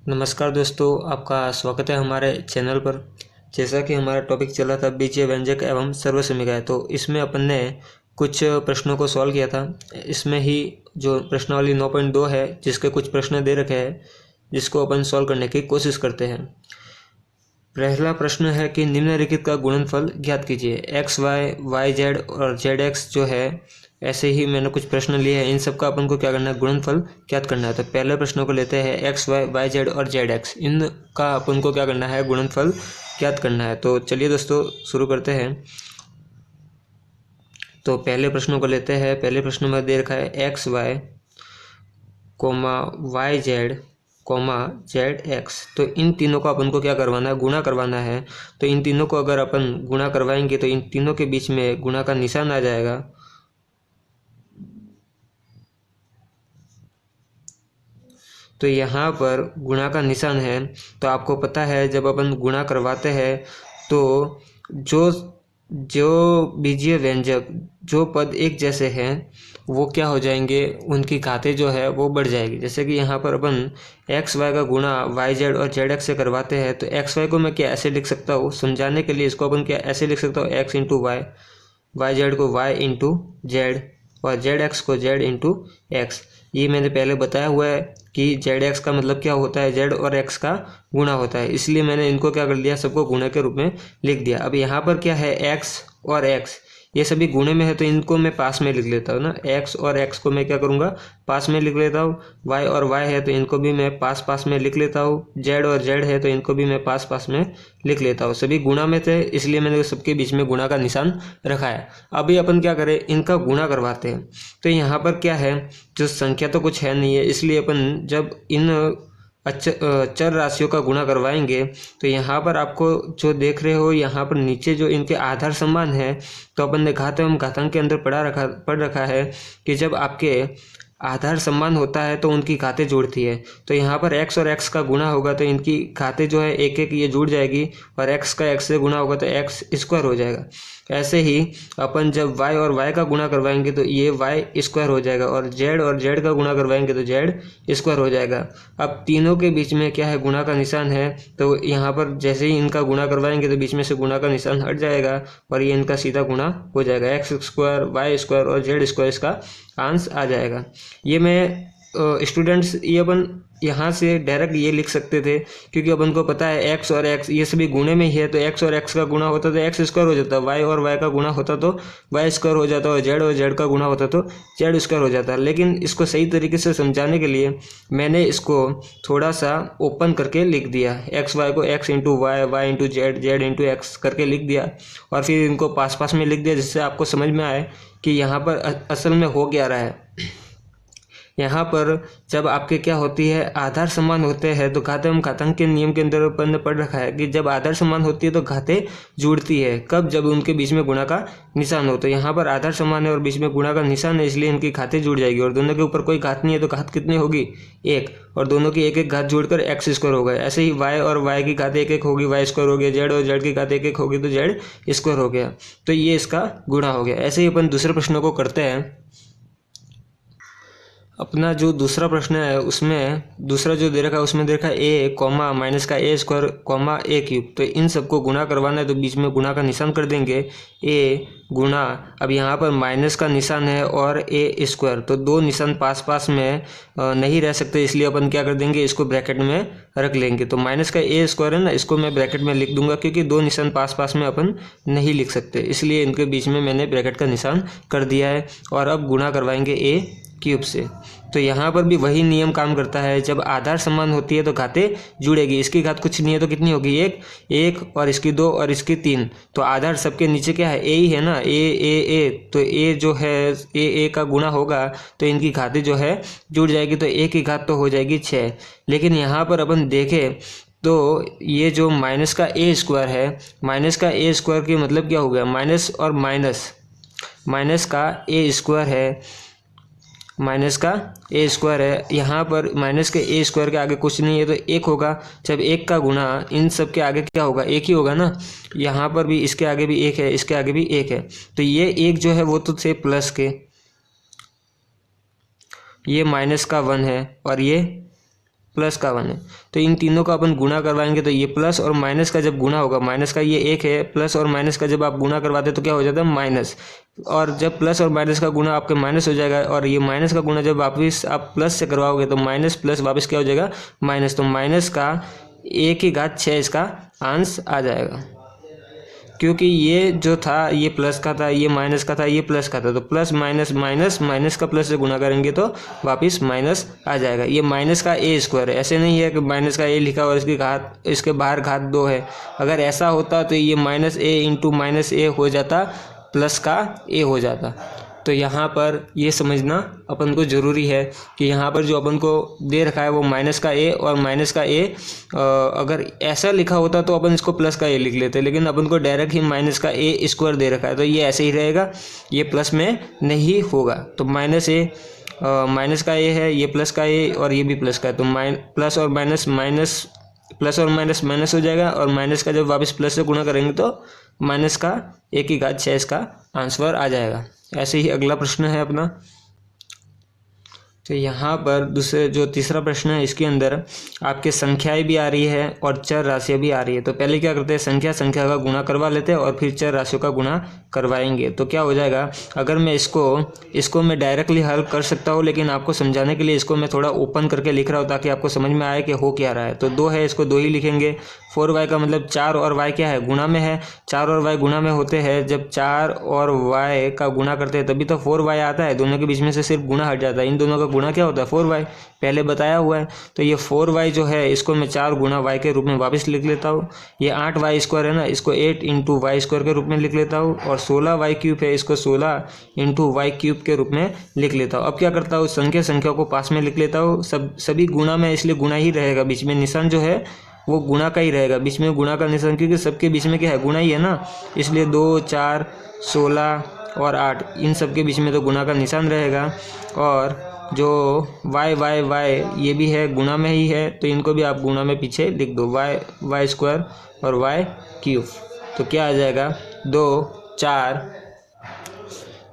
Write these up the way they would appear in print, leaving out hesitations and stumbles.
नमस्कार दोस्तों, आपका स्वागत है हमारे चैनल पर। जैसा कि हमारा टॉपिक चला था बीजीय व्यंजक एवं सर्वसमीकरण, तो इसमें अपन ने कुछ प्रश्नों को सॉल्व किया था। इसमें ही जो प्रश्नावली 9.2 है, जिसके कुछ प्रश्न दे रखे हैं, जिसको अपन सॉल्व करने की कोशिश करते हैं। पहला प्रश्न है कि निम्नलिखित का गुणनफल ज्ञात कीजिए। एक्स वाई, वाई जेड और जेड एक्स जो है, ऐसे ही मैंने कुछ प्रश्न लिए हैं। इन सब का अपन को क्या करना है, गुणनफल ज्ञात करना है। तो पहले प्रश्न को लेते हैं, एक्स वाई, वाई जेड और जेड एक्स, इनका अपन को क्या करना है, गुणनफल ज्ञात करना है। तो चलिए दोस्तों शुरू करते हैं। तो पहले प्रश्नों को लेते हैं। पहले प्रश्न में दे रखा है x y comma y z comma z x. तो इन तीनों को अपन को क्या करवाना है, गुणा करवाना है। तो इन तीनों को अगर अपन गुणा करवाएंगे तो इन तीनों के बीच में गुणा का निशान आ जाएगा। तो यहाँ पर गुणा का निशान है। तो आपको पता है जब अपन गुणा करवाते हैं तो जो जो बीजीय व्यंजक, जो पद एक जैसे हैं, वो क्या हो जाएंगे, उनकी घातें जो है वो बढ़ जाएगी। जैसे कि यहाँ पर अपन एक्स वाई का गुणा वाई जेड और जेड एक्स से करवाते हैं। तो एक्स वाई को मैं क्या ऐसे लिख सकता हूँ, समझाने के लिए इसको अपन क्या ऐसे लिख सकता हूँ, x into y, y z को वाई इंटू जेड और जेड एक्स को जेड इंटू एक्स। ये मैंने पहले बताया हुआ है कि जेड एक्स का मतलब क्या होता है, जेड और एक्स का गुणा होता है। इसलिए मैंने इनको क्या कर लिया, सबको गुणा के रूप में लिख दिया। अब यहाँ पर क्या है, एक्स और एक्स ये सभी गुणे में है, तो इनको मैं पास में लिख लेता हूँ ना। एक्स और एक्स को मैं क्या करूँगा, पास में लिख लेता हूँ। वाई और वाई है तो इनको भी मैं पास पास में लिख लेता हूँ। जेड और जेड है तो इनको भी मैं पास पास में लिख लेता हूँ। सभी गुणा में थे, इसलिए मैंने सबके बीच में गुणा का निशान रखा है। अभी अपन क्या करें, इनका गुणा करवाते हैं। तो यहाँ पर क्या है, जो संख्या तो कुछ है नहीं है, इसलिए अपन जब इन चर राशियों का गुणा करवाएंगे तो यहाँ पर आपको जो देख रहे हो, यहाँ पर नीचे जो इनके आधार समान है, तो अपन ने घात एवं घातांक के अंदर पढ़ रखा है कि जब आपके आधार समान होता है तो उनकी घातें जुड़ती है। तो यहाँ पर x और x का गुणा होगा तो इनकी घातें जो है एक एक ये जुड़ जाएगी, और x का x से गुणा होगा तो x स्क्वायर हो जाएगा। ऐसे ही अपन जब y और y का गुणा करवाएंगे तो ये y स्क्वायर हो जाएगा, और z का गुणा करवाएंगे तो z स्क्वायर हो जाएगा। अब तीनों के बीच में क्या है, गुणा का निशान है। तो यहाँ पर जैसे ही इनका गुणा करवाएंगे तो बीच में से गुणा का निशान हट जाएगा और ये इनका सीधा गुणा हो जाएगा। एक्स स्क्वायर, वाई स्क्वायर और जेड स्क्वायर इसका आंसर आ जाएगा। ये मैं स्टूडेंट्स, ये अपन यहाँ से डायरेक्ट ये लिख सकते थे, क्योंकि अपन को पता है एक्स और एक्स ये सभी गुणे में ही है। तो एक्स और एक्स का गुणा होता तो एक्स स्क्वायर हो जाता, वाई और वाई का गुणा होता तो वाई स्क्वायर हो जाता, और जेड का गुणा होता तो जेड स्क्वायर हो जाता। लेकिन इसको सही तरीके से समझाने के लिए मैंने इसको थोड़ा सा ओपन करके लिख दिया। एक्स वाई को x into y, y into z, z into x करके लिख दिया, और फिर इनको पास पास में लिख दिया, जिससे आपको समझ में आए कि यहाँ पर असल में हो क्या रहा है। यहाँ पर जब आपके क्या होती है, आधार समान होते हैं तो घात एवं घातांक के नियम के अंदर अपन ने पढ़ रखा है कि जब आधार समान होती है तो घातें जुड़ती है। कब, जब उनके बीच में गुणा का निशान हो। तो यहाँ पर आधार समान है और बीच में गुणा का निशान है, इसलिए इनकी घातें जुड़ जाएगी। और दोनों के ऊपर कोई घात नहीं है तो घात कितनी होगी, एक, और दोनों की एक एक घात जोड़कर एक्स स्क्वायर होगा। ऐसे ही वाई और वाई की घात एक एक होगी, वाई स्क्वायर हो गया। जेड और जेड की घात एक एक होगी तो जेड स्क्वायर हो गया। तो ये इसका गुणा हो गया। ऐसे ही अपन दूसरे प्रश्नों को करते हैं। अपना जो दूसरा प्रश्न है उसमें दूसरा जो दे रखा है, उसमें दे रखा है ए कॉमा माइनस का ए स्क्वायर कॉमा ए क्यूब। तो इन सबको गुणा करवाना है तो बीच में गुणा का निशान कर देंगे, ए गुणा। अब यहाँ पर माइनस का निशान है और ए स्क्वायर, तो दो निशान पास पास में नहीं रह सकते, इसलिए अपन क्या कर देंगे, इसको ब्रैकेट में रख लेंगे। तो माइनस का ए स्क्वायर है ना, इसको मैं ब्रैकेट में लिख दूंगा, क्योंकि दो निशान पास पास में अपन नहीं लिख सकते, इसलिए इनके बीच में मैंने ब्रैकेट का निशान कर दिया है। और अब गुणा करवाएंगे ए क्यूब से। तो यहाँ पर भी वही नियम काम करता है, जब आधार समान होती है तो घातें जुड़ेगी। इसकी घात कुछ नहीं है तो कितनी होगी, एक, एक, और इसकी दो और इसकी तीन। तो आधार सबके नीचे क्या है, ए ही है ना, ए। तो ए जो है ए का गुणा होगा तो इनकी घातें जो है जुड़ जाएगी, तो ए की घात तो हो जाएगी 6। लेकिन यहाँ पर अपन देखें तो ये जो माइनस का ए स्क्वायर है, माइनस का ए स्क्वायर की मतलब क्या हो गया, माइनस और माइनस, माइनस का ए स्क्वायर है, माइनस का ए स्क्वायर है। यहाँ पर माइनस के ए स्क्वायर के आगे कुछ नहीं है तो एक होगा। जब एक का गुणा इन सब के आगे क्या होगा, एक ही होगा ना। यहाँ पर भी इसके आगे भी एक है, इसके आगे भी एक है, तो ये एक जो है वो तो थे प्लस के, ये माइनस का 1 है और ये प्लस का 1 है। तो इन तीनों का अपन गुणा करवाएंगे तो ये प्लस और माइनस का जब गुणा होगा, माइनस का ये 1 है, प्लस और माइनस का जब आप गुणा करवाते हैं तो क्या हो जाता है माइनस, और जब प्लस और माइनस का गुणा आपके माइनस हो जाएगा और ये माइनस का गुणा जब वापस आप प्लस से करवाओगे तो माइनस प्लस वापस क्या हो जाएगा माइनस, तो माइनस का 1/6 इसका आंसर आ जाएगा। क्योंकि ये जो था ये प्लस का था, ये माइनस का था, ये प्लस का था, तो प्लस माइनस माइनस, माइनस का प्लस से गुणा करेंगे तो वापस माइनस आ जाएगा। ये माइनस का ए स्क्वायर है, ऐसे नहीं है कि माइनस का ए लिखा और इसकी घात, इसके बाहर घात 2 है। अगर ऐसा होता तो ये माइनस ए इंटू माइनस ए हो जाता, प्लस का ए हो जाता। तो यहाँ पर ये समझना अपन को ज़रूरी है कि यहाँ पर जो अपन को दे रखा है वो माइनस का ए, और माइनस का ए अगर ऐसा लिखा होता तो अपन इसको प्लस का ए लिख लेते, लेकिन अपन को डायरेक्ट ही माइनस का ए स्क्वायर दे रखा है तो ये ऐसे ही रहेगा, ये प्लस में नहीं होगा। तो माइनस ए माइनस का ए है, ये प्लस का ए और ये भी प्लस का है, तो प्लस और माइनस माइनस, प्लस और माइनस माइनस हो जाएगा, और माइनस का जब वापस प्लस से गुणा करेंगे तो माइनस का 1/6 इसका आंसर आ जाएगा। ऐसे ही अगला प्रश्न है अपना। तो यहाँ पर दूसरे जो तीसरा प्रश्न है इसके अंदर आपके संख्याएं भी आ रही है और चर राशियाँ भी आ रही है। तो पहले क्या करते हैं, संख्या का गुणा करवा लेते हैं और फिर चर राशियों का गुणा करवाएंगे। तो क्या हो जाएगा, अगर मैं इसको मैं डायरेक्टली हल कर सकता हूँ, लेकिन आपको समझाने के लिए इसको मैं थोड़ा ओपन करके लिख रहा हूँ ताकि आपको समझ में आए कि हो क्या रहा है। तो 2 है, इसको 2 ही लिखेंगे। 4y का मतलब 4 और y क्या है, गुणा में है। 4 और y गुणा में होते हैं, जब 4 और y का गुणा करते हैं तभी तो 4y आता है, दोनों के बीच में से सिर्फ गुणा हट जाता है। इन दोनों का गुणा क्या होता है 4y, पहले बताया हुआ है। तो ये 4y जो है इसको मैं 4 गुणा y के रूप में वापस लिख लेता हूँ। ये 8y स्क्वायर है ना, इसको 8 इंटू वाई स्क्वायर के रूप में लिख लेता हूँ, और 16y क्यूब है, इसको 16 इंटू वाई क्यूब के रूप में लिख लेता हूँ। अब क्या करता हूँ, संख्या को पास में लिख लेता हूँ। सभी गुणा में, इसलिए गुणा ही रहेगा, बीच में निशान जो है वो गुणा का ही रहेगा, बीच में गुणा का निशान, क्योंकि सबके बीच में क्या है गुणा ही है ना, इसलिए 2, 4, 16 और 8 इन सब के बीच में तो गुणा का निशान रहेगा। और जो y ये भी है, गुणा में ही है, तो इनको भी आप गुणा में पीछे लिख दो, y स्क्वायर और y क्यूब। तो क्या आ जाएगा 2, 4।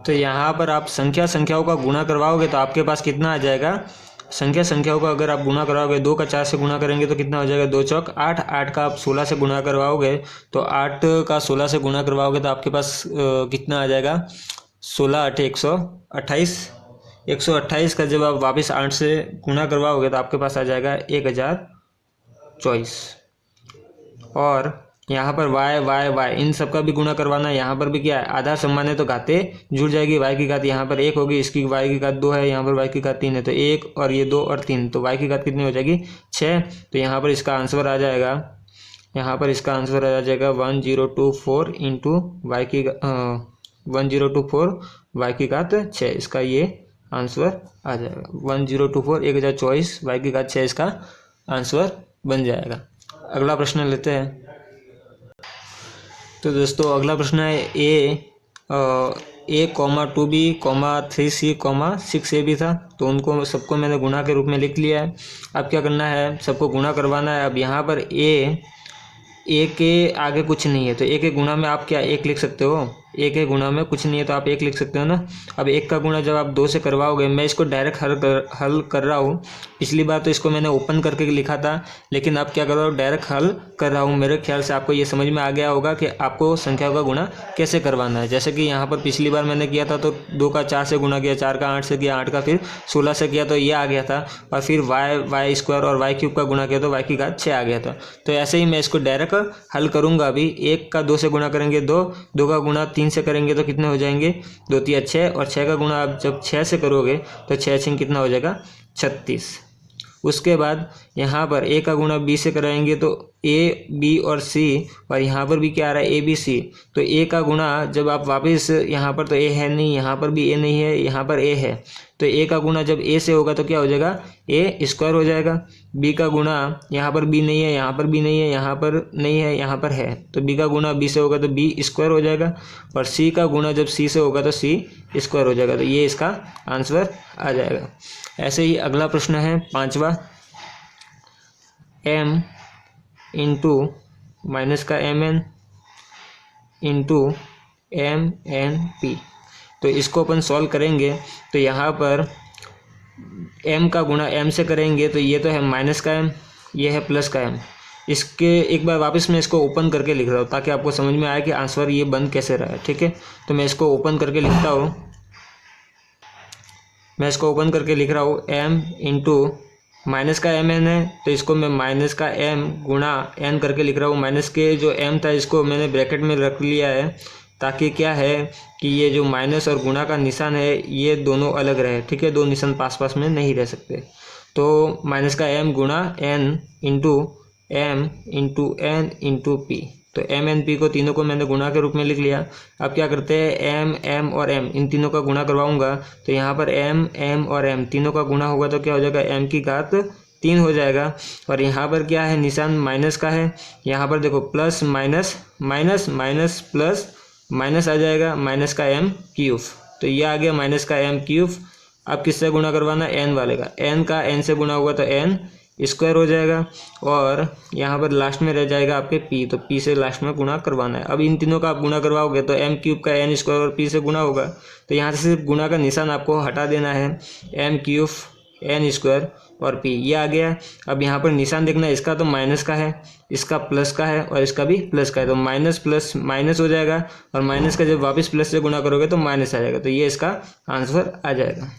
तो यहाँ पर आप संख्याओं का गुणा करवाओगे तो आपके पास कितना आ जाएगा, संख्याओं का अगर आप गुणा करवाओगे, 2 का 4 से गुणा करेंगे तो कितना हो जाएगा, 2 चौक 8, 8 का आप 16 से गुणा करवाओगे तो 8 का 16 से गुणा करवाओगे तो आपके पास कितना आ जाएगा, 16 8 128, 128 का जब आप वापस 8 से गुणा करवाओगे तो आपके पास आ जाएगा 1024। और यहाँ पर y इन सब का भी गुणा करवाना है। यहाँ पर भी क्या है, आधा सम्मान है तो घाते जुड़ जाएगी, y की घात यहाँ पर 1 होगी, इसकी y की घात 2 है, यहाँ पर y की घात 3 है, तो 1 और ये 2 और 3, तो y की घात कितनी हो जाएगी 6। तो यहाँ पर इसका आंसर आ जाएगा, 1024 इंटू y की 1024 y की घात 6, इसका ये आंसर आ जाएगा। 1024 1024 y की घात 6 इसका आंसर बन जाएगा। अगला प्रश्न लेते हैं। तो दोस्तों अगला प्रश्न है a, 2b, 3c, 6a भी था, तो उनको सबको मैंने गुणा के रूप में लिख लिया है। अब क्या करना है, सबको गुणा करवाना है। अब यहाँ पर a के आगे कुछ नहीं है, तो a के गुणा में आप क्या 1 लिख सकते हो, a के गुणा में कुछ नहीं है तो आप 1 लिख सकते हो ना। अब 1 का गुणा जब आप 2 से करवाओगे, मैं इसको डायरेक्ट हल कर रहा हूँ, पिछली बार तो इसको मैंने ओपन करके लिखा था, लेकिन अब क्या कर रहा हूँ, डायरेक्ट हल कर रहा हूँ। मेरे ख्याल से आपको ये समझ में आ गया होगा कि आपको संख्याओं का गुणा कैसे करवाना है। जैसे कि यहाँ पर पिछली बार मैंने किया था तो 2 का 4 से गुणा किया, 4 का 8 से किया, 8 का फिर 16 से किया तो ये आ गया था, और फिर वाई स्क्वायर और वाई क्यूब का गुणा किया तो वाई की घात 6 आ गया था। तो ऐसे ही मैं इसको डायरेक्ट हल करूँगा। अभी 1 का 2 से गुणा करेंगे 2, 2 का गुणा 3 से करेंगे तो कितने हो जाएंगे, 2 3 6, और 6 का गुणा आप जब 6 से करोगे तो 6 6 कितना हो जाएगा 36। उसके बाद यहाँ पर a का गुणा b से कराएंगे तो a, b और c, और यहाँ पर भी क्या आ रहा है a, b, c। तो a का गुणा जब आप वापस, यहाँ पर तो a है नहीं, यहाँ पर भी a नहीं है, यहाँ पर a है, तो a का गुणा जब a से होगा तो क्या हो जाएगा a स्क्वायर हो जाएगा। b का गुणा यहाँ पर b नहीं है, यहाँ पर b नहीं है, यहाँ पर नहीं है, यहाँ पर है, तो b का गुणा b से होगा तो b स्क्वायर हो जाएगा, और c का गुणा जब c से होगा तो c स्क्वायर हो जाएगा, तो ये इसका आंसर आ जाएगा। ऐसे ही अगला प्रश्न है 5वां, m इंटू माइनस का mn इंटू mnp। तो इसको अपन सॉल्व करेंगे तो यहाँ पर m का गुणा m से करेंगे तो ये तो है माइनस का m, ये है प्लस का m। इसके एक बार वापस मैं इसको ओपन करके लिख रहा हूँ ताकि आपको समझ में आए कि आंसर ये बन कैसे रहा है। ठीक है, तो मैं इसको ओपन करके लिखता हूँ। मैं इसको ओपन करके लिख रहा हूँ m इंटू माइनस का m n है तो इसको मैं माइनस का m गुणा n करके लिख रहा हूँ। माइनस के जो m था इसको मैंने ब्रैकेट में रख लिया है ताकि क्या है कि ये जो माइनस और गुणा का निशान है ये दोनों अलग रहे। ठीक है, दो निशान पास पास में नहीं रह सकते। तो माइनस का m गुणा n into m into n into p, तो m n p को तीनों को मैंने गुणा के रूप में लिख लिया। अब क्या करते हैं, m m और m इन तीनों का गुणा करवाऊंगा तो यहाँ पर m m और m तीनों का गुणा होगा तो क्या हो जाएगा, m की घात 3 हो जाएगा। और यहाँ पर क्या है, निशान माइनस का है। यहाँ पर देखो plus minus minus minus plus minus आ जाएगा, माइनस का m क्यूब, तो ये आ गया माइनस का m क्यूब। अब किससे गुणा करवाना, n वाले का, n का n से गुणा होगा तो n स्क्वायर हो जाएगा और यहाँ पर लास्ट में रह जाएगा आपके p, तो p से लास्ट में गुणा करवाना है। अब इन तीनों का आप गुणा करवाओगे तो m क्यूब का n स्क्वायर और p से गुणा होगा, तो यहाँ से सिर्फ गुणा का निशान आपको हटा देना है, m क्यूब n स्क्वायर और p ये आ गया। अब यहाँ पर निशान देखना, इसका तो माइनस का है, इसका प्लस का है और इसका भी प्लस का है, तो माइनस प्लस माइनस हो जाएगा और माइनस का जब वापस प्लस से गुणा करोगे तो माइनस आ जाएगा, तो ये इसका आंसर आ जाएगा।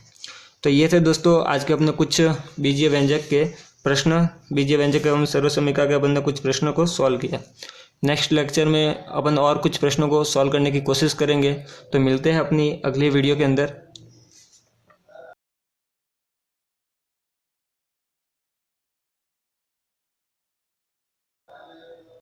तो ये थे दोस्तों आज के अपने कुछ बीजीय व्यंजक के प्रश्न, बीजीय व्यंजक एवं सर्वसमीका के अपन ने कुछ प्रश्नों को सॉल्व किया। नेक्स्ट लेक्चर में अपन और कुछ प्रश्नों को सॉल्व करने की कोशिश करेंगे। तो मिलते हैं अपनी अगली वीडियो के अंदर।